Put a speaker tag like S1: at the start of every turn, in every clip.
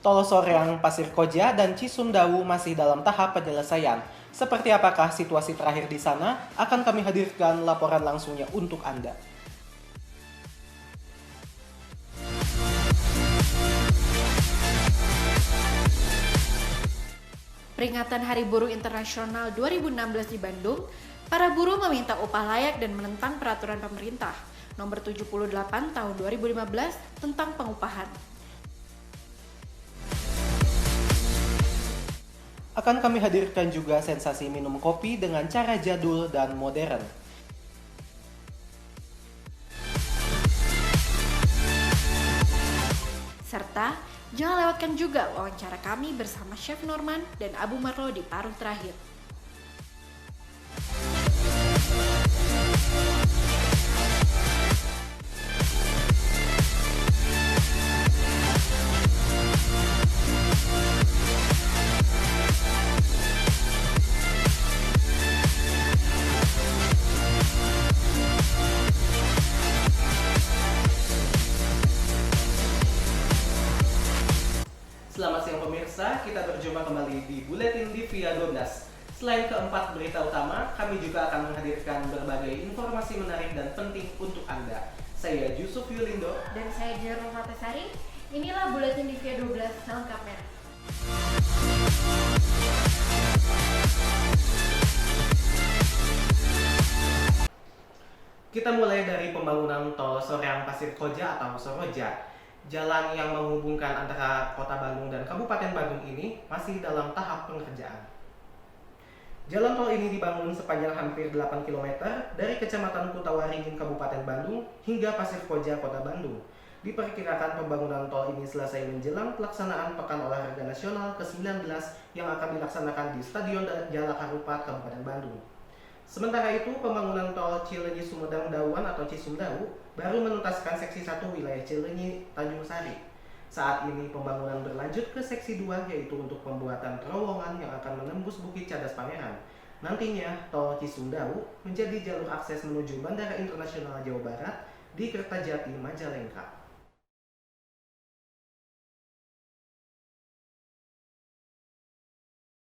S1: Tol Soreang Pasir Koja dan Cisumdawu masih dalam tahap penyelesaian. Seperti apakah situasi terakhir di sana? Akan kami hadirkan laporan langsungnya untuk Anda.
S2: Peringatan Hari Buruh Internasional 2016 di Bandung, para buruh meminta upah layak dan menentang peraturan pemerintah nomor 78 tahun 2015 tentang pengupahan.
S1: Akan kami hadirkan juga sensasi minum kopi dengan cara jadul dan modern.
S2: Serta jangan lewatkan juga wawancara kami bersama Chef Norman dan Abu Marlo di paruh terakhir.
S1: Selamat siang pemirsa, kita berjumpa kembali di Buletin Divia 12. Selain keempat berita utama, kami juga akan menghadirkan berbagai informasi menarik dan penting untuk Anda. Saya Yusuf Yulindo
S2: Dan saya Jerome Fatesari. Inilah Buletin Divia 12 selengkapnya.
S1: Kita mulai dari pembangunan tol Soreang Pasir Koja atau Soroja. Jalan yang menghubungkan antara Kota Bandung dan Kabupaten Bandung ini masih dalam tahap pengerjaan. Jalan tol ini dibangun sepanjang hampir 8 km dari Kecamatan Kutawaringin Kabupaten Bandung hingga Pasir Koja Kota Bandung. Diperkirakan pembangunan tol ini selesai menjelang pelaksanaan Pekan Olahraga Nasional ke-19 yang akan dilaksanakan di Stadion Jalak Harupat Kabupaten Bandung. Sementara itu, pembangunan tol Cileunyi-Sumedang-Dauan atau Cisumdawu baru menuntaskan seksi 1 wilayah Cileunyi-Tanjung Sari. Saat ini pembangunan berlanjut ke seksi 2 yaitu untuk pembuatan terowongan yang akan menembus Bukit Cadas Pangeran. Nantinya, tol Cisumdawu menjadi jalur akses menuju Bandara Internasional Jawa Barat di Kertajati, Majalengka.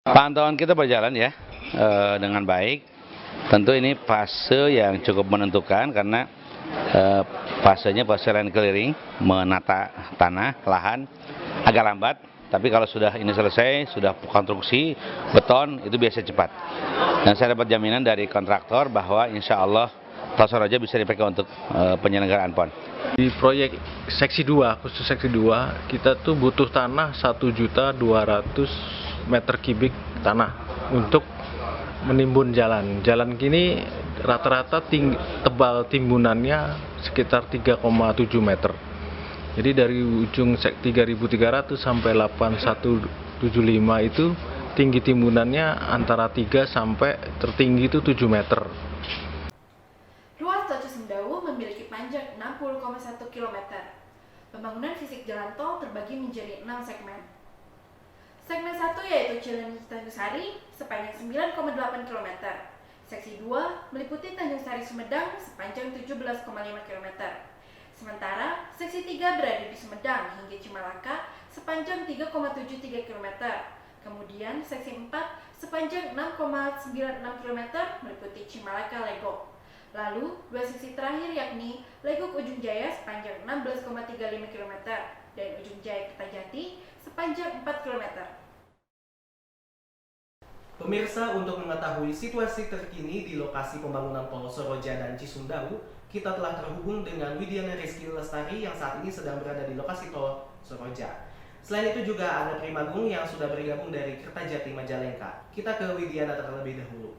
S3: Pantauan kita berjalan ya dengan baik. Tentu ini fase yang cukup menentukan karena fasenya fase land clearing, menata tanah, lahan agak lambat. Tapi kalau sudah ini selesai, sudah konstruksi, beton, itu biasa cepat. Dan saya dapat jaminan dari kontraktor bahwa insya Allah Tol Soroja bisa dipakai untuk penyelenggaraan PON.
S4: Di proyek seksi 2, khusus seksi 2, kita tuh butuh tanah 1.200 meter kubik tanah untuk menimbun jalan. Jalan kini rata-rata tebal timbunannya sekitar 3,7 meter. Jadi dari ujung 3.300 sampai 8.175 itu tinggi timbunannya antara 3 sampai tertinggi itu 7 meter.
S2: Ruas tol Cisumdawu memiliki panjang 60,1 km. Pembangunan fisik jalan tol terbagi menjadi 6 segmen. Segmen 1 yaitu Cileunyi-Tanjung Sari sepanjang 9,8 km. Seksi 2 meliputi Tanjung Sari Sumedang sepanjang 17,5 km. Sementara seksi 3 berada di Sumedang hingga Cimalaka sepanjang 3,73 km. Kemudian seksi 4 sepanjang 6,96 km meliputi Cimalaka Legok. Lalu dua seksi terakhir yakni Legok Ujung Jaya sepanjang 16,35 km dan Ujung Jaya Kertajati sepanjang 4 km.
S1: Pemirsa, untuk mengetahui situasi terkini di lokasi pembangunan tol Soroja dan Cisumdawu, kita telah terhubung dengan Widiana Rizky Lestari yang saat ini sedang berada di lokasi tol Soroja. Selain itu juga ada Primagung yang sudah bergabung dari Kertajati, Majalengka. Kita ke Widiana terlebih dahulu.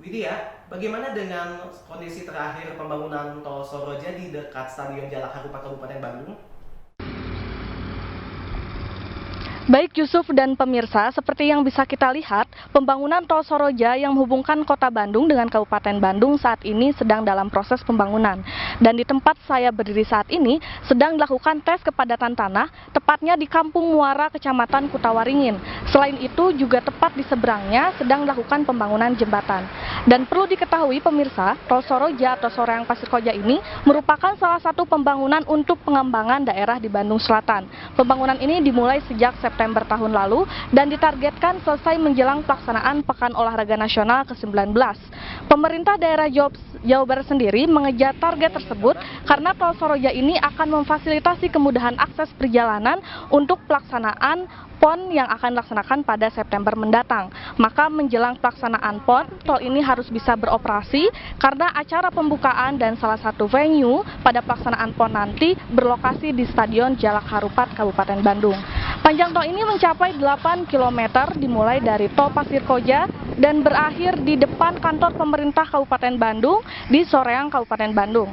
S1: Widya, bagaimana dengan kondisi terakhir pembangunan tol Soroja di dekat Stadion Jalak Harupat Kabupaten Bandung?
S5: Baik Yusuf dan pemirsa, seperti yang bisa kita lihat, pembangunan tol Soroja yang menghubungkan kota Bandung dengan Kabupaten Bandung saat ini sedang dalam proses pembangunan. Dan di tempat saya berdiri saat ini, sedang dilakukan tes kepadatan tanah, tepatnya di Kampung Muara, Kecamatan Kutawaringin. Selain itu, juga tepat di seberangnya sedang dilakukan pembangunan jembatan. Dan perlu diketahui pemirsa, Tol Soroja atau Soreang Pasir Koja ini merupakan salah satu pembangunan untuk pengembangan daerah di Bandung Selatan. Pembangunan ini dimulai sejak September tahun lalu dan ditargetkan selesai menjelang pelaksanaan Pekan Olahraga Nasional ke-19. Pemerintah daerah Jawa Barat sendiri mengejar target tersebut karena Tol Soroja ini akan memfasilitasi kemudahan akses perjalanan untuk pelaksanaan PON yang akan dilaksanakan pada September mendatang. Maka menjelang pelaksanaan PON, tol ini harus bisa beroperasi karena acara pembukaan dan salah satu venue pada pelaksanaan PON nanti berlokasi di Stadion Jalak Harupat, Kabupaten Bandung. Panjang tol ini mencapai 8 km dimulai dari Tol Pasir Koja dan berakhir di depan kantor pemerintah Kabupaten Bandung di Soreang, Kabupaten Bandung.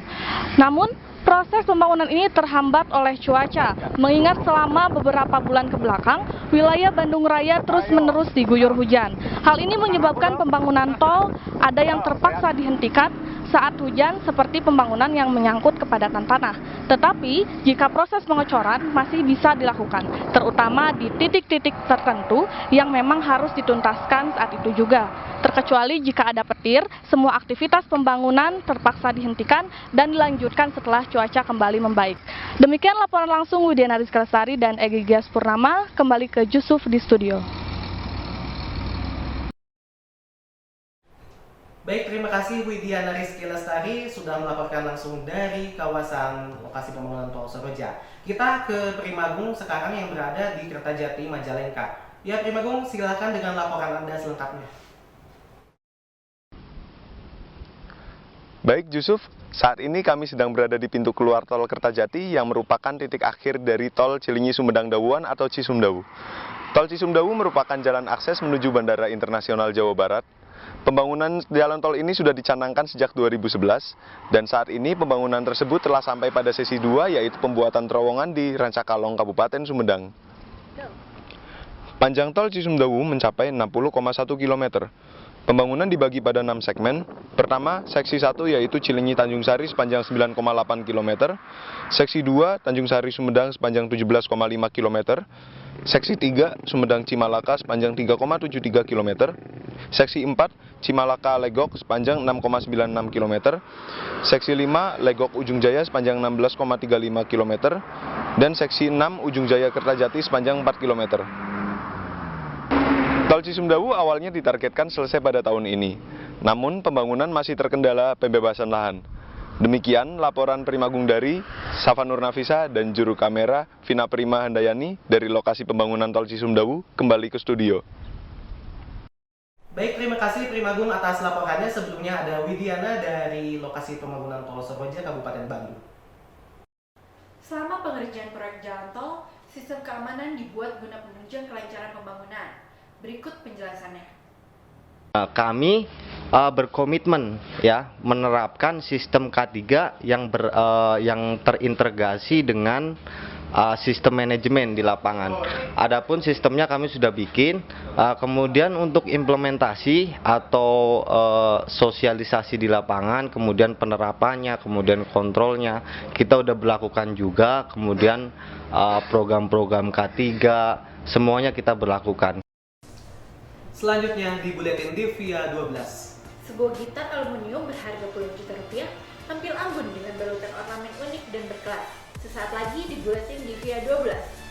S5: Namun, proses pembangunan ini terhambat oleh cuaca, mengingat selama beberapa bulan ke belakang, wilayah Bandung Raya terus-menerus diguyur hujan. Hal ini menyebabkan pembangunan tol ada yang terpaksa dihentikan saat hujan seperti pembangunan yang menyangkut kepadatan tanah. Tetapi, jika proses pengecoran masih bisa dilakukan, terutama di titik-titik tertentu yang memang harus dituntaskan saat itu juga. Terkecuali jika ada petir, semua aktivitas pembangunan terpaksa dihentikan dan dilanjutkan setelah cuaca kembali membaik. Demikian laporan langsung Widiana Rizky Lestari dan Egy Gias Purnama, kembali ke Yusuf di studio.
S1: Baik, terima kasih Widiana Rizky Lestari sudah melaporkan langsung dari kawasan lokasi pembangunan Tol Soroja. Kita ke Primagung sekarang yang berada di Kertajati, Majalengka. Ya Primagung, silakan dengan laporan Anda selengkapnya.
S6: Baik Yusuf, saat ini kami sedang berada di pintu keluar Tol Kertajati yang merupakan titik akhir dari Tol Cilinyi Sumedang Dawuan atau Cisumdawu. Tol Cisumdawu merupakan jalan akses menuju Bandara Internasional Jawa Barat. Pembangunan jalan tol ini sudah dicanangkan sejak 2011 dan saat ini pembangunan tersebut telah sampai pada sesi 2 yaitu pembuatan terowongan di Rancakalong, Kabupaten Sumedang. Panjang tol Cisumdawu mencapai 60,1 km. Pembangunan dibagi pada 6 segmen. Pertama, seksi 1 yaitu Cilinyi Tanjung Sari sepanjang 9,8 km. Seksi 2, Tanjung Sari Sumedang sepanjang 17,5 km. Seksi 3, Sumedang Cimalaka sepanjang 3,73 km. Seksi 4, Cimalaka Legok sepanjang 6,96 km. Seksi 5, Legok Ujung Jaya sepanjang 16,35 km. Dan seksi 6, Ujung Jaya Kertajati sepanjang 4 km. Tol Cisumdawu awalnya ditargetkan selesai pada tahun ini, namun pembangunan masih terkendala pembebasan lahan. Demikian laporan Primagung dari Safanur Nafisa dan juru kamera Vina Prima Handayani dari lokasi pembangunan Tol Cisumdawu kembali ke studio.
S1: Baik, terima kasih Primagung atas laporannya. Sebelumnya ada Widiana dari lokasi pembangunan Tol Soroja, Kabupaten Bandung.
S2: Selama pengerjaan proyek jalan tol, sistem keamanan dibuat guna menunjang kelancaran pembangunan. Berikut penjelasannya.
S7: Kami berkomitmen ya menerapkan sistem K3 yang terintegrasi dengan sistem manajemen di lapangan. Adapun sistemnya kami sudah bikin, kemudian untuk implementasi atau sosialisasi di lapangan, kemudian penerapannya, kemudian kontrolnya kita udah berlakukan juga, kemudian program-program K3 semuanya kita berlakukan.
S1: Selanjutnya di Buletin Divia 12.
S2: Sebuah gitar aluminium berharga puluhan juta rupiah tampil anggun dengan balutan ornamen unik dan berkelas. Sesaat lagi di Buletin Divia 12.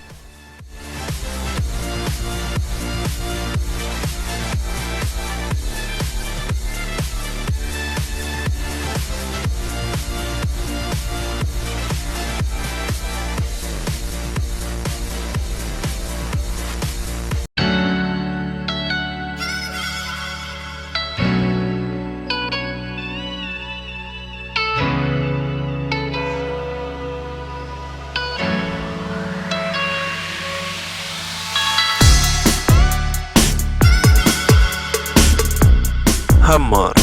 S8: Hammer.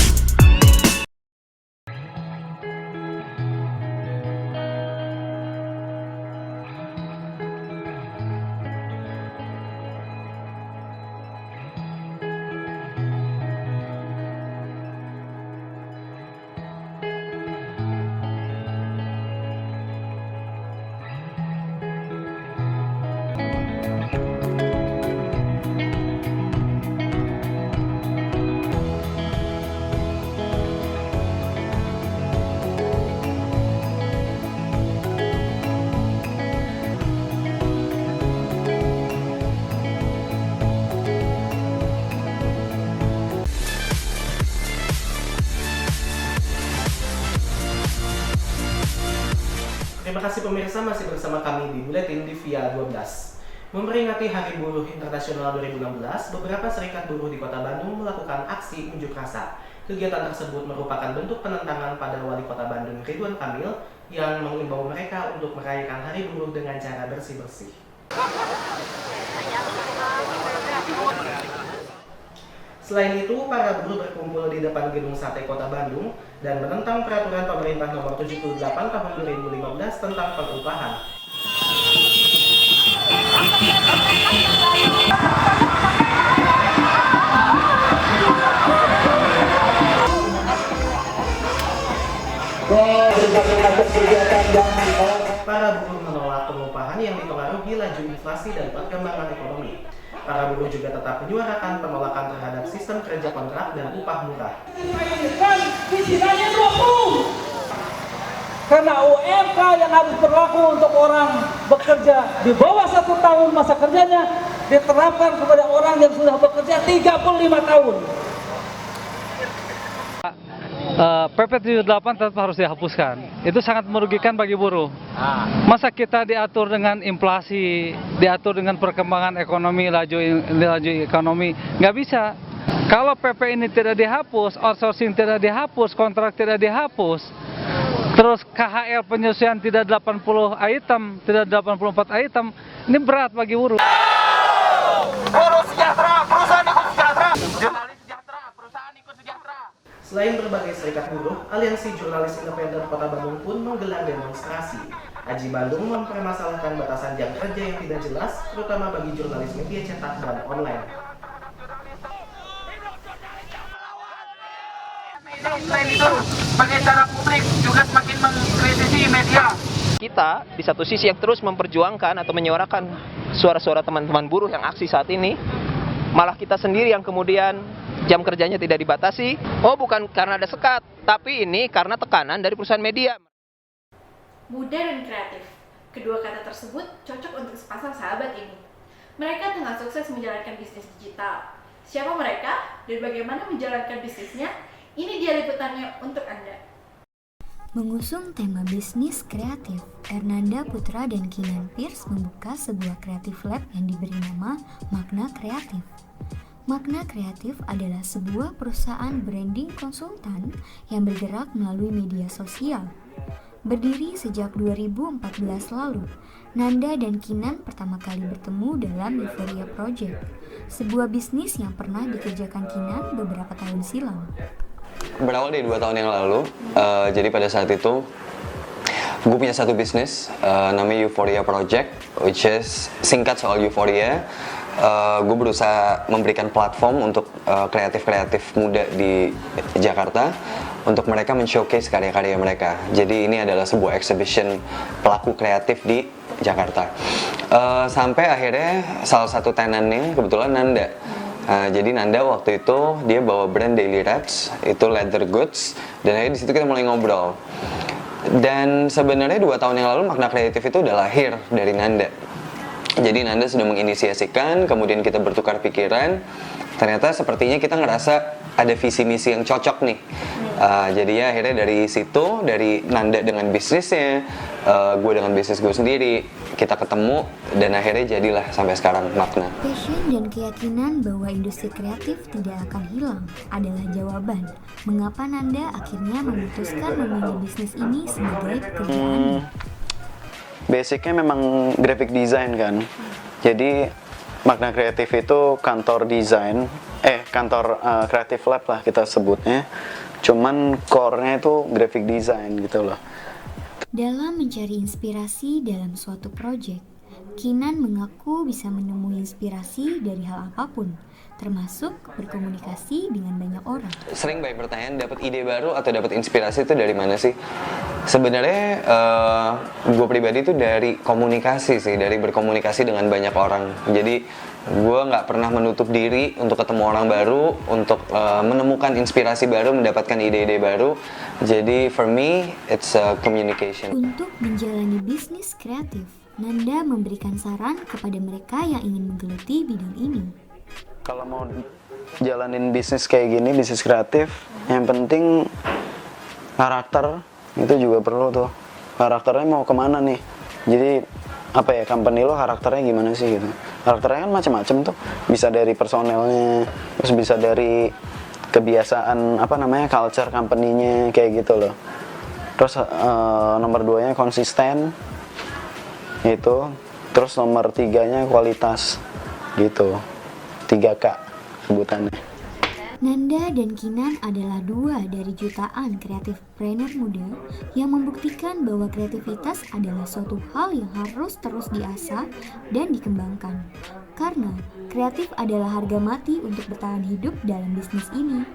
S1: kasih pemirsa masih bersama kami di Buletin di Via 12. Memperingati Hari Buruh Internasional 2016, beberapa serikat buruh di Kota Bandung melakukan aksi unjuk rasa. Kegiatan tersebut merupakan bentuk penentangan pada Wali Kota Bandung Ridwan Kamil yang mengimbau mereka untuk merayakan Hari Buruh dengan cara bersih-bersih. Selain itu, para buruh berkumpul di depan Gedung Sate Kota Bandung dan menentang peraturan pemerintah nomor 78 tahun 2015 tentang pengupahan. Para buruh menolak pengupahan yang dipengaruhi laju inflasi dan perkembangan ekonomi. Para buruh juga tetap menyuarakan penolakan terhadap sistem kerja kontrak dan upah murah.
S8: Karena UMK yang harus berlaku untuk orang bekerja di bawah 1 tahun masa kerjanya diterapkan kepada orang yang sudah bekerja 35 tahun.
S9: PP 78 tetap harus dihapuskan. Itu sangat merugikan bagi buruh. Masa kita diatur dengan inflasi, diatur dengan perkembangan ekonomi, laju ekonomi, nggak bisa. Kalau PP ini tidak dihapus, outsourcing tidak dihapus, kontrak tidak dihapus, terus KHL penyesuaian tidak 80 item, tidak 84 item, ini berat bagi buruh.
S8: Buruh sejahtera, perusahaan ikut sejahtera. Jurnalis sejahtera, perusahaan ikut sejahtera.
S1: Selain berbagai serikat buruh, Aliansi Jurnalis Independen Kota Bandung pun menggelar demonstrasi. Aji Bandung mempermasalahkan batasan jam kerja yang tidak jelas, terutama bagi jurnalis media cetak dan online.
S8: Selain itu, sebagai cara publik juga semakin mengkritisi media.
S10: Kita di satu sisi yang terus memperjuangkan atau menyuarakan suara-suara teman-teman buruh yang aksi saat ini, malah kita sendiri yang kemudian jam kerjanya tidak dibatasi. Oh, bukan karena ada sekat, tapi ini karena tekanan dari perusahaan media.
S2: Muda dan kreatif. Kedua kata tersebut cocok untuk sepasang sahabat ini. Mereka tengah sukses menjalankan bisnis digital. Siapa mereka dan bagaimana menjalankan bisnisnya? Ini dia liputannya untuk Anda.
S11: Mengusung tema bisnis kreatif, Ernanda Putra dan Kinan Pierce membuka sebuah kreatif lab yang diberi nama Makna Kreatif. Makna Kreatif adalah sebuah perusahaan branding konsultan yang bergerak melalui media sosial. Berdiri sejak 2014 lalu, Nanda dan Kinan pertama kali bertemu dalam Euphoria Project, sebuah bisnis yang pernah dikerjakan Kinan beberapa tahun silam.
S12: Berawal dari 2 tahun yang lalu, jadi pada saat itu gue punya satu bisnis namanya Euphoria Project, which is singkat soal Euphoria. Gue berusaha memberikan platform untuk kreatif-kreatif muda di Jakarta untuk mereka men-showcase karya-karya mereka. Jadi ini adalah sebuah exhibition pelaku kreatif di Jakarta. Sampai akhirnya salah satu tenannya kebetulan Nanda. Jadi Nanda waktu itu dia bawa brand Daily Rats, itu leather goods, dan akhirnya di situ kita mulai ngobrol. Dan sebenarnya 2 tahun yang lalu Makna Kreatif itu udah lahir dari Nanda. Jadi Nanda sudah menginisiasikan, kemudian kita bertukar pikiran. Ternyata sepertinya kita ngerasa ada visi misi yang cocok nih. Jadi ya akhirnya dari situ, dari Nanda dengan bisnisnya, gue dengan bisnis gue sendiri, kita ketemu dan akhirnya jadilah sampai sekarang Makna.
S11: Passion dan keyakinan bahwa industri kreatif tidak akan hilang adalah jawaban mengapa Nanda akhirnya memutuskan memilih bisnis ini sebagai pekerjaannya.
S13: Basicnya memang graphic design kan. Jadi Makna Kreatif itu kantor desain, kantor kreatif lab lah kita sebutnya. Cuman core-nya itu graphic design gitu loh.
S11: Dalam mencari inspirasi dalam suatu proyek, Kinan mengaku bisa menemui inspirasi dari hal apapun, termasuk berkomunikasi dengan banyak orang.
S12: Sering banyak pertanyaan, dapat ide baru atau dapat inspirasi itu dari mana sih? Sebenarnya gue pribadi itu dari komunikasi sih, dari berkomunikasi dengan banyak orang. Jadi gue nggak pernah menutup diri untuk ketemu orang baru, untuk menemukan inspirasi baru, mendapatkan ide-ide baru. Jadi for me, it's a communication.
S11: Untuk menjalani bisnis kreatif, Nanda memberikan saran kepada mereka yang ingin menggeluti bidang ini.
S13: Kalau mau jalanin bisnis kayak gini, bisnis kreatif, yang penting karakter itu juga perlu tuh. karakternya mau kemana nih. Jadi apa ya, company lo karakternya gimana sih gitu. Karakternya kan macam-macam tuh, bisa dari personelnya, terus bisa dari kebiasaan apa namanya culture company-nya kayak gitu loh. Terus nomor 2-nya konsisten itu, terus nomor 3-nya kualitas gitu. 3K sebutannya.
S11: Nanda dan Kinan adalah 2 dari jutaan kreatifpreneur muda yang membuktikan bahwa kreativitas adalah suatu hal yang harus terus diasah dan dikembangkan. Karena kreatif adalah harga mati untuk bertahan hidup dalam bisnis ini.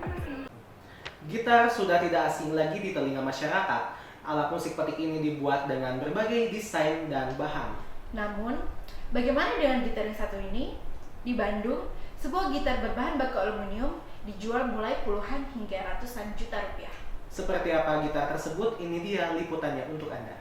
S1: Gitar sudah tidak asing lagi di telinga masyarakat. Alat musik petik ini dibuat dengan berbagai desain dan bahan.
S2: Namun, bagaimana dengan gitar yang satu ini? Di Bandung, sebuah gitar berbahan baku aluminium dijual mulai puluhan hingga ratusan juta rupiah.
S1: Seperti apa gitar tersebut? Ini dia liputannya untuk Anda.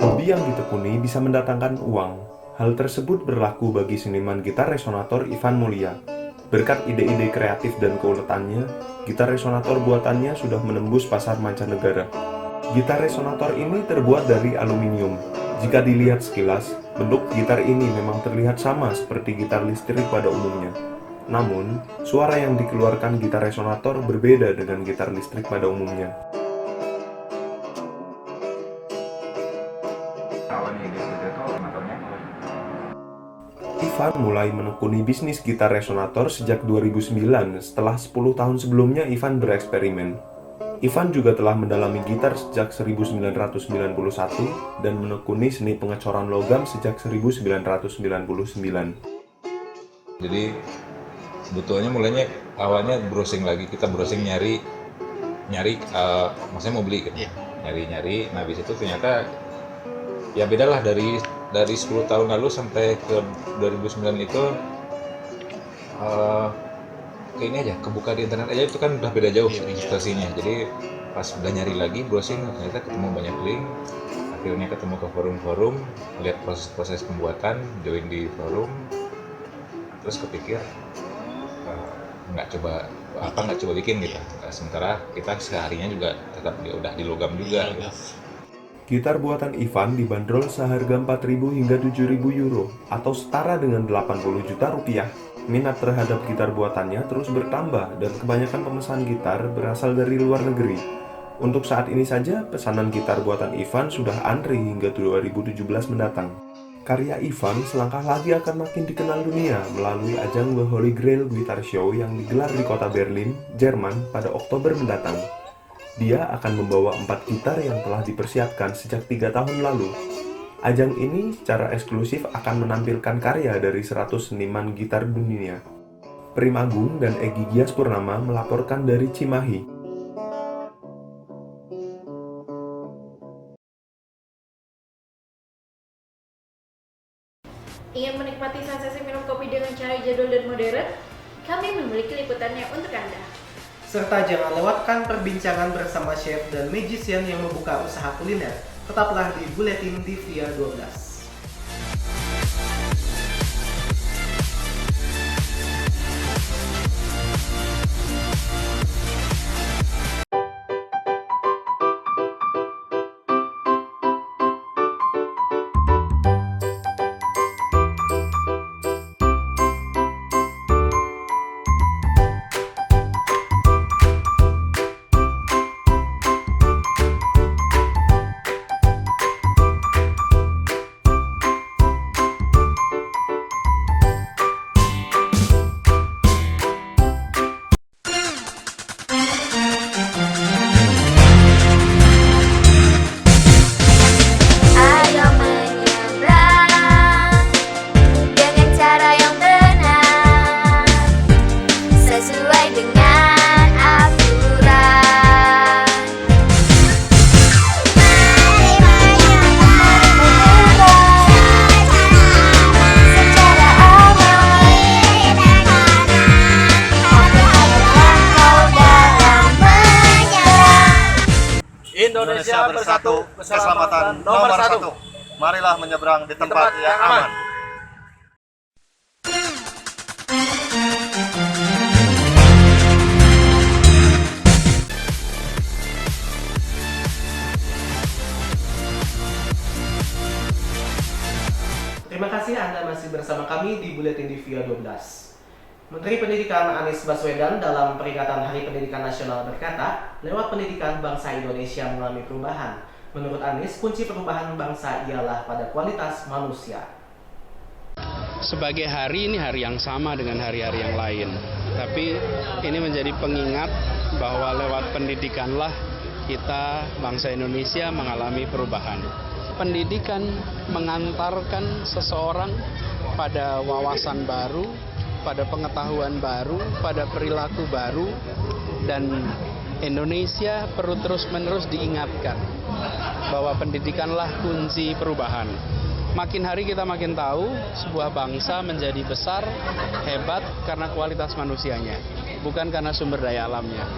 S14: Hobi yang ditekuni bisa mendatangkan uang. Hal tersebut berlaku bagi seniman gitar resonator Ivan Mulia. Berkat ide-ide kreatif dan keuletannya, gitar resonator buatannya sudah menembus pasar mancanegara. Gitar resonator ini terbuat dari aluminium. Jika dilihat sekilas, bentuk gitar ini memang terlihat sama seperti gitar listrik pada umumnya. Namun, suara yang dikeluarkan gitar resonator berbeda dengan gitar listrik pada umumnya. Ivan mulai menekuni bisnis gitar resonator sejak 2009. Setelah 10 tahun sebelumnya Ivan bereksperimen. Ivan juga telah mendalami gitar sejak 1991 dan menekuni seni pengecoran logam sejak 1999.
S15: Jadi sebetulnya mulainya awalnya browsing lagi, kita browsing nyari maksudnya mau beli gitu. Nyari, nah habis itu ternyata ya bedalah dari 10 tahun lalu sampai ke 2009 itu kayak ini aja, kebuka di internet aja itu kan udah beda jauh situasinya. Jadi pas udah nyari lagi browsing ternyata ketemu banyak link, akhirnya ketemu ke forum-forum, lihat proses pembuatan, join di forum, terus kepikir nggak coba bikin gitu. Sementara kita seharinya juga tetap udah di logam juga gitu.
S14: Gitar buatan Ivan dibanderol seharga 4.000 hingga 7.000 euro atau setara dengan 80 juta rupiah. Minat terhadap gitar buatannya terus bertambah dan kebanyakan pemesan gitar berasal dari luar negeri. Untuk saat ini saja, pesanan gitar buatan Ivan sudah antri hingga 2017 mendatang. Karya Ivan selangkah lagi akan makin dikenal dunia melalui ajang The Holy Grail Guitar Show yang digelar di kota Berlin, Jerman pada Oktober mendatang. Dia akan membawa 4 gitar yang telah dipersiapkan sejak 3 tahun lalu. Ajang ini secara eksklusif akan menampilkan karya dari 100 seniman gitar dunia. Prim Agung dan Egy Gias Purnama melaporkan dari Cimahi.
S2: Ingin menikmati sensasi minum kopi dengan cara jadul dan modern? Kami memiliki liputannya untuk Anda.
S1: Serta jangan lewatkan perbincangan bersama chef dan magician yang membuka usaha kuliner. Tetaplah di Buletin Divia 12.
S16: Indonesia bersatu, keselamatan nomor 1. Marilah menyeberang di tempat yang aman.
S1: kami di Buletin Divia 12. Menteri Pendidikan Anies Baswedan dalam peringatan Hari Pendidikan Nasional berkata, lewat pendidikan bangsa Indonesia mengalami perubahan. Menurut Anies, kunci perubahan bangsa ialah pada kualitas manusia.
S17: Sebagai hari ini hari yang sama dengan hari-hari yang lain, tapi ini menjadi pengingat bahwa lewat pendidikanlah kita bangsa Indonesia mengalami perubahan. Pendidikan mengantarkan seseorang pada wawasan baru, pada pengetahuan baru, pada perilaku baru, dan Indonesia perlu terus-menerus diingatkan bahwa pendidikanlah kunci perubahan. Makin hari kita makin tahu sebuah bangsa menjadi besar, hebat karena kualitas manusianya, bukan karena sumber daya alamnya.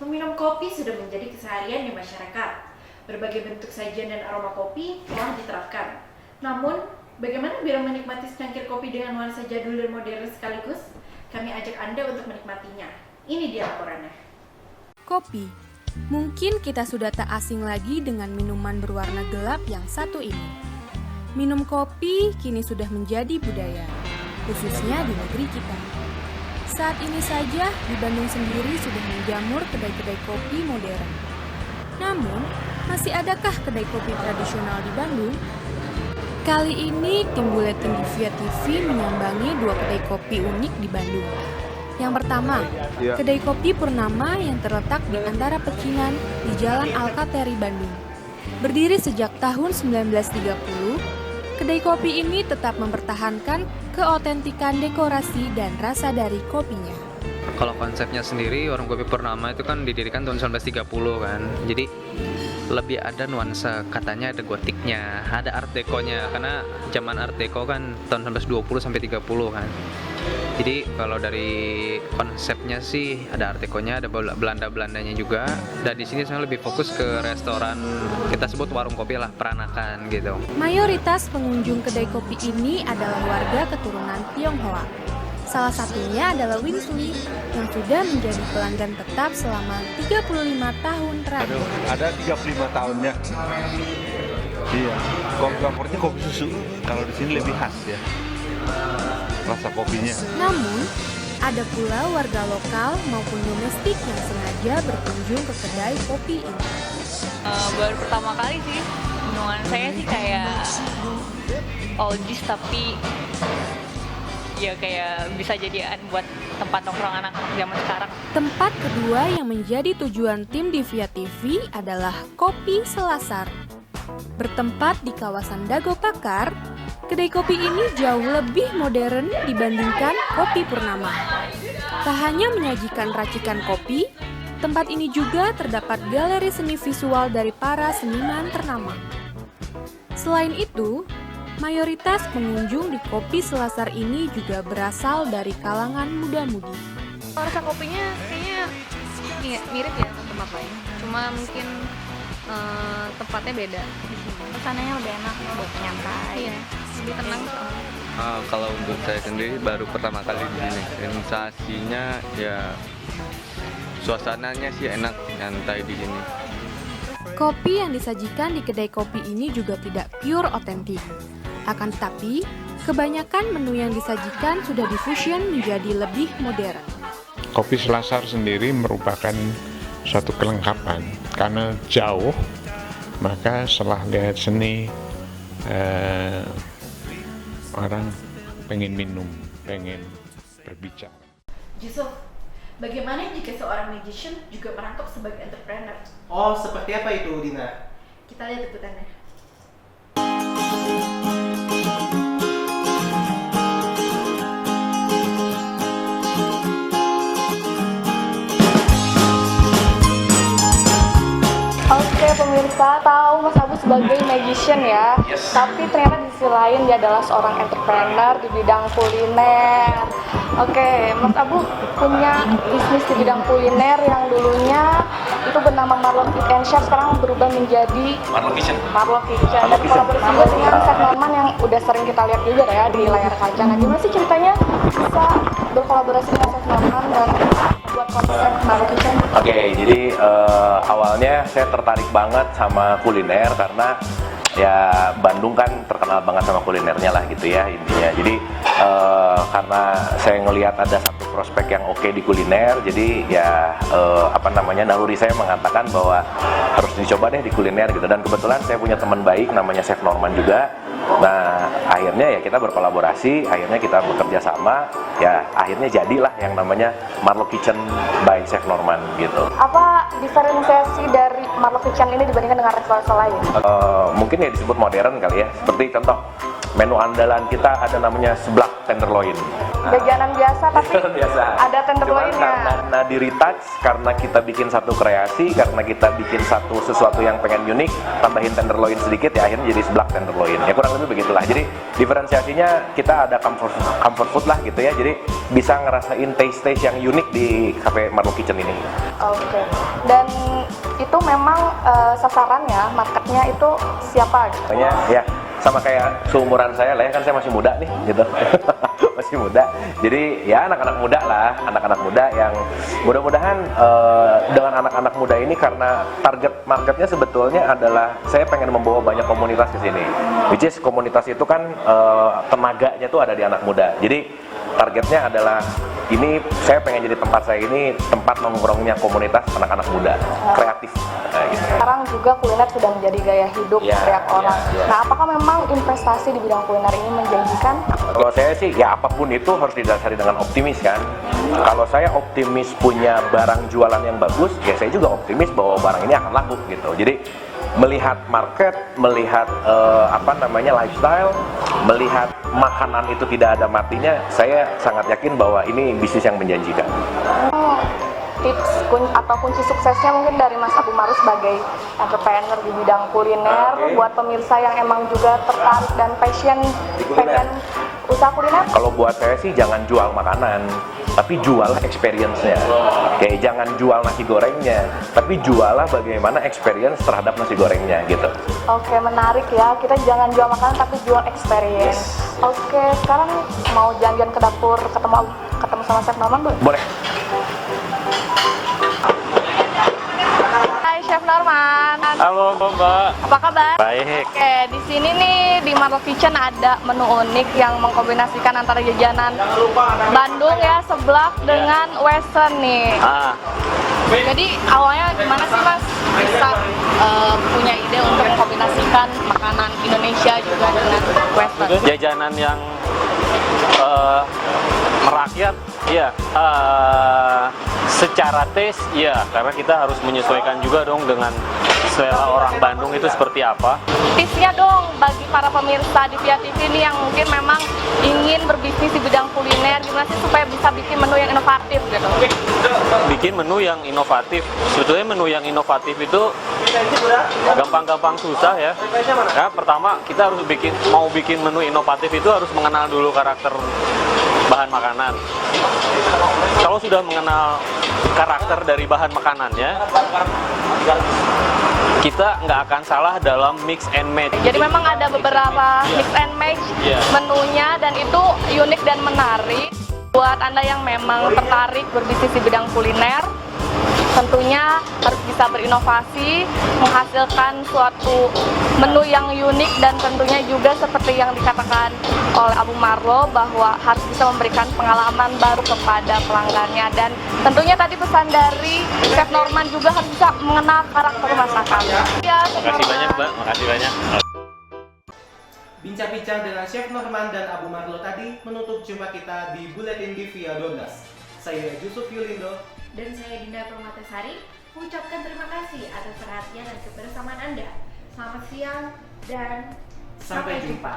S2: Meminum kopi sudah menjadi keseharian di masyarakat. Berbagai bentuk sajian dan aroma kopi telah diterapkan. Namun, bagaimana bila menikmati secangkir kopi dengan nuansa jadul dan modern sekaligus? Kami ajak Anda untuk menikmatinya. Ini dia laporannya.
S18: Kopi. Mungkin kita sudah tak asing lagi dengan minuman berwarna gelap yang satu ini. Minum kopi kini sudah menjadi budaya, khususnya di negeri kita. Saat ini saja di Bandung sendiri sudah menjamur kedai-kedai kopi modern. Namun, masih adakah kedai kopi tradisional di Bandung? Kali ini tim Buletin Divia TV menyambangi dua kedai kopi unik di Bandung. Yang pertama, kedai kopi Purnama yang terletak di antara pecinan di Jalan Alkateri, Bandung. Berdiri sejak tahun 1930, kedai kopi ini tetap mempertahankan keotentikan dekorasi dan rasa dari kopinya.
S19: Kalau konsepnya sendiri, Warung Kopi Purnama itu kan didirikan tahun 1930 kan. Jadi lebih ada nuansa, katanya ada gotiknya, ada art deco-nya, karena zaman art deco kan tahun 1920 sampai 30 kan. Jadi kalau dari konsepnya sih ada art deco-nya, ada Belanda-Belandanya juga. Dan di sini saya lebih fokus ke restoran, kita sebut warung kopi lah, peranakan gitu.
S18: Mayoritas pengunjung kedai kopi ini adalah warga keturunan Tionghoa. Salah satunya adalah Winsui yang sudah menjadi pelanggan tetap selama 35 tahun terakhir.
S20: Ada 35 tahunnya. Iya, kopi favoritnya kopi susu. Kalau di sini lebih khas ya rasa kopinya.
S18: Namun, ada pula warga lokal maupun domestik yang sengaja berkunjung ke kedai kopi ini.
S21: Baru pertama kali sih, menurut saya sih kayak oldies tapi ya kayak bisa jadian buat tempat nongkrong anak-anak zaman sekarang.
S18: Tempat kedua yang menjadi tujuan tim Divia TV adalah Kopi Selasar. Bertempat di kawasan Dago Pakar, kedai kopi ini jauh lebih modern dibandingkan Kopi Purnama. Tak hanya menyajikan racikan kopi, tempat ini juga terdapat galeri seni visual dari para seniman ternama. Selain itu, mayoritas pengunjung di Kopi Selasar ini juga berasal dari kalangan muda-mudi.
S21: Rasa kopinya kayaknya mirip ya sama tempat lain, cuma mungkin tempatnya beda. Suasananya lebih enak buat nyantai, iya, lebih tenang.
S22: Kalau untuk saya sendiri baru pertama kali di sini. Sensasinya ya suasananya sih enak, nyantai di sini.
S18: Kopi yang disajikan di kedai kopi ini juga tidak pure otentik. Akan tetapi, kebanyakan menu yang disajikan sudah difusion menjadi lebih modern.
S23: Kopi Selasar sendiri merupakan suatu kelengkapan karena jauh, maka setelah lihat seni orang pengen minum, pengen berbicara.
S2: Yusuf, bagaimana jika seorang magician juga merangkap sebagai entrepreneur?
S1: Oh, seperti apa itu, Dina?
S2: Kita lihat liputannya.
S5: Oke pemirsa, tahu Mas Abu sebagai magician ya, tapi ternyata di sisi lain dia adalah seorang entrepreneur di bidang kuliner. Oke, Mas Abu punya bisnis di bidang kuliner yang dulunya itu bernama Marlow Eat and Chef, sekarang berubah menjadi Marlow Kitchen. Dan kolaborasi juga dengan Chef Norman yang udah sering kita lihat juga ya di layar kaca. Nah, gimana sih ceritanya bisa berkolaborasi dengan Chef Norman dan buat konsep Marlow Kitchen?
S24: Oke, jadi awalnya saya tertarik banget sama kuliner karena
S3: Ya Bandung kan terkenal banget sama kulinernya lah gitu ya intinya. Jadi karena saya ngelihat ada satu prospek yang oke di kuliner, jadi ya naluri saya mengatakan bahwa harus dicoba deh di kuliner gitu. Dan kebetulan saya punya teman baik namanya Chef Norman juga. Nah akhirnya ya kita berkolaborasi, akhirnya kita bekerja sama, ya akhirnya jadilah yang namanya Marlo Kitchen by Chef Norman gitu.
S5: Apa diferensiasi dari Marlo Kitchen ini dibandingkan dengan restoran lain?
S3: Mungkin ya disebut modern kali ya. Seperti contoh menu andalan kita ada namanya seblak tenderloin.
S5: Jajanan biasa tapi
S3: biasa.
S5: ada tenderloinnya.
S3: Karena di retouch, karena kita bikin satu kreasi, karena kita bikin sesuatu yang pengen unik, tambahin tenderloin sedikit ya akhirnya jadi seblak tenderloin. Ya kurang lebih begitulah. Jadi diferensiasinya kita ada comfort food lah gitu ya. Jadi bisa ngerasain taste yang unik di Cafe Marlo Kitchen ini.
S5: Oke. Dan itu memang sasarannya, marketnya itu siapa gitu?
S3: Ya sama kayak seumuran saya lah ya, kan saya masih muda nih gitu. Masih muda, jadi ya anak-anak muda lah, anak-anak muda yang mudah-mudahan dengan anak-anak muda ini, karena target marketnya sebetulnya adalah saya pengen membawa banyak komunitas ke sini, which is komunitas itu kan tenaganya tuh ada di anak muda. Jadi targetnya adalah ini saya pengen jadi tempat saya ini tempat nongkrongnya komunitas anak-anak muda kreatif. Gitu.
S5: Sekarang juga kuliner sudah menjadi gaya hidup setiap orang. Nah, apakah memang investasi di bidang kuliner ini menjanjikan?
S3: Kalau saya sih ya apapun itu harus didasari dengan optimis kan. Kalau saya optimis punya barang jualan yang bagus, ya saya juga optimis bahwa barang ini akan laku gitu. Jadi melihat market, melihat lifestyle, melihat makanan itu tidak ada matinya, saya sangat yakin bahwa ini bisnis yang menjanjikan.
S5: Tips atau kunci suksesnya mungkin dari Mas Abu Marlo sebagai entrepreneur di bidang kuliner, buat pemirsa yang emang juga tertarik dan passion pengen usaha kuliner?
S3: Kalau buat saya sih jangan jual makanan, tapi jual experience-nya. Kayak jangan jual nasi gorengnya, tapi jualah bagaimana experience terhadap nasi gorengnya gitu.
S5: Oke, menarik ya. Kita jangan jual makanan tapi jual experience. Oke, sekarang mau jalan-jalan ke dapur ketemu sama Chef Norman, Bu?
S3: Boleh.
S5: Hai Chef Norman.
S4: Halo Mbak.
S5: Apa kabar?
S4: Baik.
S5: Oke, di sini nih di Marlo Kitchen ada menu unik yang mengkombinasikan antara jajanan Bandung ya, seblak dengan western nih. Jadi awalnya gimana sih Mas bisa punya ide untuk mengkombinasikan makanan Indonesia juga dengan western?
S4: Jajanan yang merakyat, ya. Secara taste, ya, karena kita harus menyesuaikan juga dong dengan selera orang Bandung itu seperti apa.
S5: Tipsnya dong bagi para pemirsa di Via TV ini yang mungkin memang ingin berbisnis di bidang kuliner, gimana sih supaya bisa bikin menu yang inovatif gitu?
S4: Bikin menu yang inovatif, sebetulnya menu yang inovatif itu gampang-gampang susah ya. Ya, pertama kita harus mau bikin menu inovatif itu harus mengenal dulu karakter bahan makanan. Kalau sudah mengenal karakter dari bahan makanannya, kita nggak akan salah dalam mix and match.
S5: Jadi memang ada beberapa mix and match menunya dan itu unik dan menarik. Buat Anda yang memang tertarik berbisnis di bidang kuliner, tentunya harus bisa berinovasi, menghasilkan suatu menu yang unik dan tentunya juga seperti yang dikatakan oleh Abu Marlo bahwa harus bisa memberikan pengalaman baru kepada pelanggannya, dan tentunya tadi pesan dari Chef Norman juga harus bisa mengenal karakter masakan. Ya,
S4: Makasih banyak Mbak, makasih banyak.
S1: Bincang-bincang dengan Chef Norman dan Abu Marlo tadi menutup jumpa kita di Buletin di Via 12. Saya Yusuf Yulindo
S2: dan saya Dinda Permatasari mengucapkan terima kasih atas perhatian dan kebersamaan Anda. Selamat siang dan
S1: sampai jumpa.